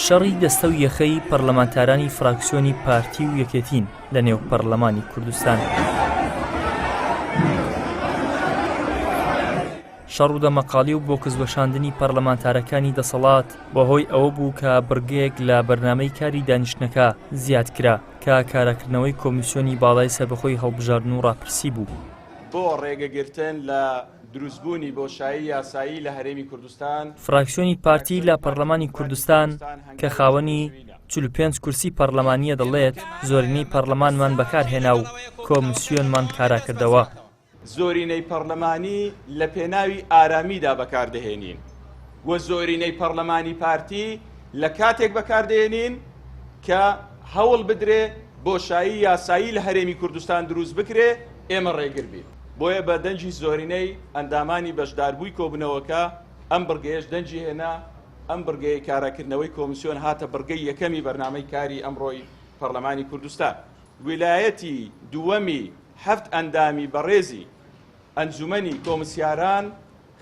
شەڕی دەستە و یەخەی پەرلەمانتارانی فراکسیۆنی پارتی و یەکێتین لە نێو پەرلەمانی کوردستان. شەڕ و دەمەقاڵی و بۆ کزوەشاندنی پەرلەمانتارەکانی دەسەڵات بەهۆی ئەوە بوو کە بڕگەیەک لە بەرنامەی کاری دانیشتنەکە زیاد کرا کە کارەکردنەوەی کۆمیسیۆنی باڵای سەربەخۆی هەڵبژاردن و ڕاپرسی بوو. بۆ ڕێگەگرتن لە دروستبوونی بۆشایی یاسایی لە هەرێمی کوردستان، فراکسیۆنی پارتی لە پەرلەمانی کوردستان کە خاوەنی 45 کورسی پەرلەمانیە دەڵێت زۆرینەی پەرلەمانمان بەکارهێنا و کۆمیسیۆنمان کاراکردەوە. زۆرینەی پەرلەمانی لە پێناوی ئارامیدا بەکاردەهێنین و زۆرینەی پەرلەمانی پارتی لە کاتێک بەکاردەهێنین کە هەوڵ بدرێ بۆشایی یاسایی لە هەرێمی کوردستان دروست بکرێ ئێمە ڕێگر بین. بۆیە بە دەنجی زۆرینەی ئەندامانی بەشداربووی کۆبنەوەکە ئەم بڕگەیەش دەنجی هێنا، ئەم بڕگەی کارەکردنەوەی کۆمیسیۆن هاتە بڕگەی یەکەمی بەرنامەی کاری ئەمڕۆی پەرلەمانی کوردستان. ویلایەتی دووەمی 7 ئەندامی بەڕێزی ئەنجومەنی کۆمسیاران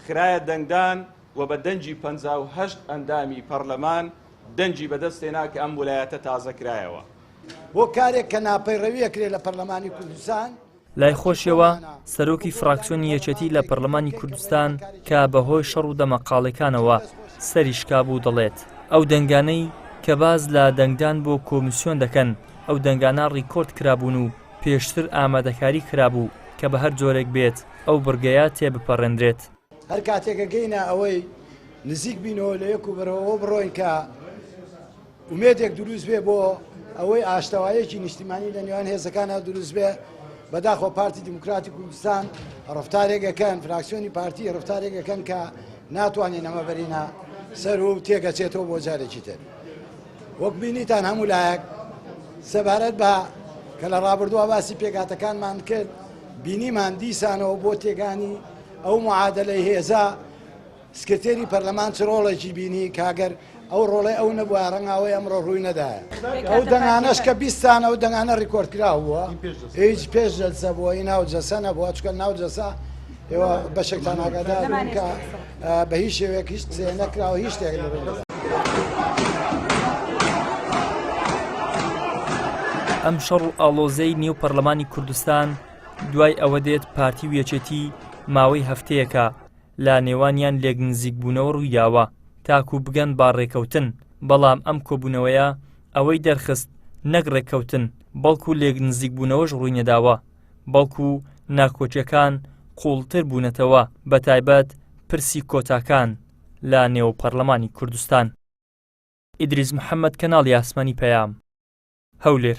خرایە دەنگدان و بە دەنجی 58 ئەندامی پەرلەمان دەنجی بەدەستێنا کە ئەم ویلایەتە تازەکرایەوە. بۆ کارێک کە ناپەیڕەویە کرێ لە پەرلەمانی کوردستان، لای خۆشیەوە سەرۆکی فراکسیۆنی یەکێتی لە پەرلەمانی کوردستان کە بەهۆی شەڕ و دەمەقاڵەکانەوە سەری شکابوو دەڵێت ئەو دەنگانەی کە باز لە دەنگدان بۆ کۆمیسیۆن دەکەن ئەو دەنگانە ڕیکۆرد کرابوون و پێشتر ئامادەکاری کرابوو کە بە هەر جۆرێک بێت ئەو بڕگەیە تێبپەڕێنرێت. هەر کاتێکە گەینە ئەوەی نزیک بینەوە لە یەک و بەرەوە بڕۆین کە ومێدێک دروست بێ بۆ ئەوەی ئاشتەوایەکی نیشتیمانی لە نێوان هێزەکانە دروست بێ. بەداخۆ پارتی دیموکراتی کوردستان ڕفتارێکەکەن، فراکسیۆنی پارتی ڕفتارێکەکەن کە ناتوانین ئەمە بەرینە سەر و تێگەچێتەوە بۆ جارێکی تر. وەک بینیتان هەموو لایەک سەبارەت بە کە لە ڕابردووە باسی پێکاتەکانمان کرد، بینیمان دیسانەوە بۆ تێگانی ئەو معادلەی هێزە سکرتێری پەرلەمان چ ڕۆڵێکی بینی کاگەر ئەو ڕۆڵی ئەو نەبووە ڕەنگاوەی ئەمڕۆ ڕووی نەدایە. ئەو دەنگانەش کە 20 ئەو دەنگانە ڕیکۆرد کراوە هیچ پێش جەلسە بووە، هی ناو جەلسە نەبووە، چکە ناو جەلسە ئێوە بەشێکتان ئاگادارن کە بە هیچ شێوەیەک هیچ قسەیە نەکراوە هیچ شتێک لەبێ. ئەم شەڕ و ئاڵۆزەی نێو پەرلەمانی کوردستان دوای ئەوە دێت پارتی و یەکێتی ماوەی هەفتەیەکە لە نێوانیان لێک نزیکبوونەوە ڕوویداوە تاکو بگەن با ڕێکەوتن، بەڵام ئەم کۆبوونەوەیە ئەوەی دەرخست نەک ڕێکەوتن بەڵکو لێک نزیکبوونەوەش ڕووی نەداوە، بەڵکو ناکۆچیەکان قوڵتر بوونەتەوە، بەتایبەت پرسی کۆتاکان لە نێو پەرلەمانی کوردستان. ئیدریس محەممەد، کەناڵی ئاسمانی پەیام، هەولێر.